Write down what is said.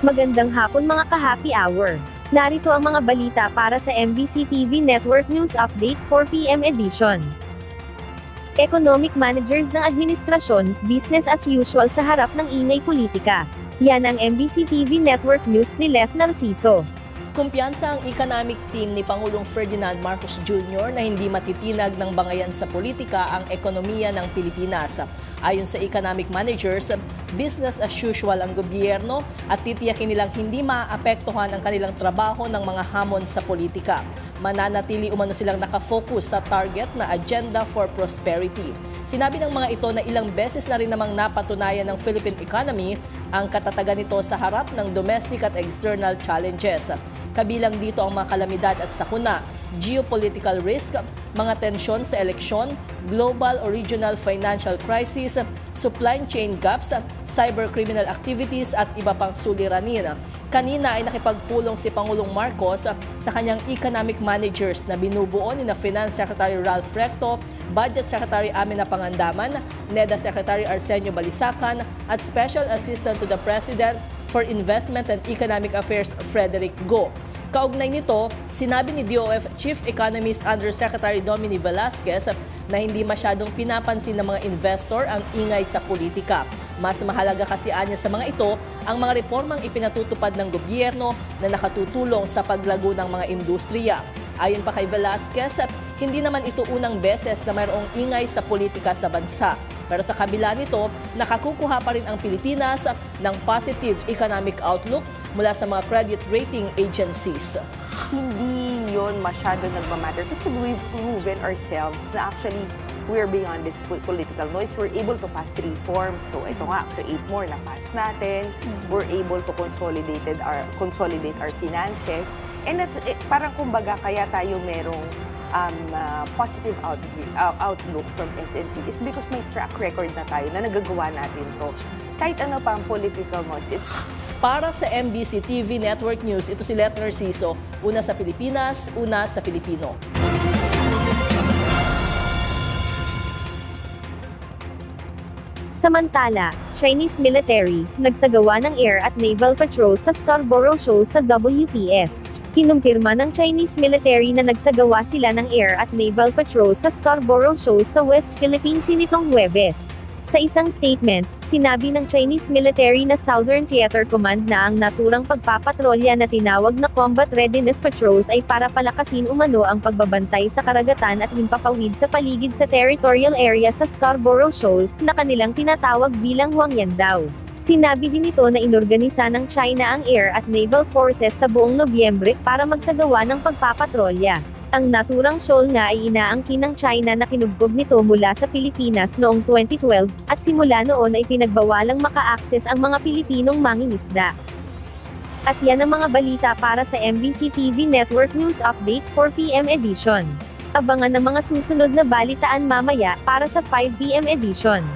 Magandang hapon mga ka-happy hour. Narito ang mga balita para sa MBC TV Network News Update 4 PM edition. Economic managers ng administrasyon, business as usual sa harap ng ingay politika. Yan ang MBC TV Network News ni Leth Narciso. Kumpiyansa ang economic team ni Pangulong Ferdinand Marcos Jr. na hindi matitinag ng bangayan sa politika ang ekonomiya ng Pilipinas. Ayon sa economic managers, business as usual ang gobyerno at titiyakin nilang hindi maaapektuhan ang kanilang trabaho ng mga hamon sa politika. Mananatili umano silang nakafocus sa target na Agenda for Prosperity. Sinabi ng mga ito na ilang beses na rin namang napatunayan ng Philippine economy ang katatagan nito sa harap ng domestic at external challenges. Kabilang dito ang mga kalamidad at sakuna, geopolitical risk, mga tensyon sa eleksyon, global or regional financial crisis, supply chain gaps, cybercriminal activities at iba pang suliranin. Kanina ay nakipagpulong si Pangulong Marcos sa kanyang economic managers na binubuo ni Finance Secretary Ralph Recto, Budget Secretary Amina Pangandaman, NEDA Secretary Arsenio Balisacan at Special Assistant to the President for Investment and Economic Affairs Frederick Go. Kaugnay nito, sinabi ni DOF Chief Economist Undersecretary Dominic Velasquez na hindi masyadong pinapansin ng mga investor ang ingay sa politika. Mas mahalaga kasi anya sa mga ito ang mga reformang ipinatutupad ng gobyerno na nakatutulong sa paglago ng mga industriya. Ayon pa kay Velasquez, hindi naman ito unang beses na mayroong ingay sa politika sa bansa. Pero sa kabila nito, nakakukuha pa rin ang Pilipinas ng positive economic outlook mula sa mga credit rating agencies. Hindi yon masyado nagmamatter kasi we've proven ourselves na actually we're beyond this political noise. We're able to pass reforms. So ito nga, create more na pass natin. We're able to consolidate our finances. And parang kumbaga kaya tayo merong positive outlook from S&P is because may track record na tayo na nagagawa natin to. Kahit ano pa ang political noise, Para sa MBC TV Network News, ito si Leth Narciso, una sa Pilipinas, una sa Pilipino. Samantala, Chinese military, nagsagawa ng air at naval patrol sa Scarborough Shoal sa WPS. Kinumpirma ng Chinese military na nagsagawa sila ng air at naval patrol sa Scarborough Shoal sa West Philippine Sea nitong Huwebes. Sa isang statement, sinabi ng Chinese military na Southern Theater Command na ang naturang pagpapatrolya na tinawag na Combat Readiness Patrols ay para palakasin umano ang pagbabantay sa karagatan at himpapawid sa paligid sa territorial area sa Scarborough Shoal, na kanilang tinatawag bilang Huangyandao. Sinabi din ito na inorganisa ng China ang air at naval forces sa buong Nobyembre para magsagawa ng pagpapatrolya. Ang naturang shoal nga ay inaangkin ng China na kinugkob nito mula sa Pilipinas noong 2012, at simula noon ay pinagbawalang maka-access ang mga Pilipinong mangingisda. At yan ang mga balita para sa MBC TV Network News Update 4 PM edition. Abangan ang mga susunod na balitaan mamaya para sa 5 PM edition.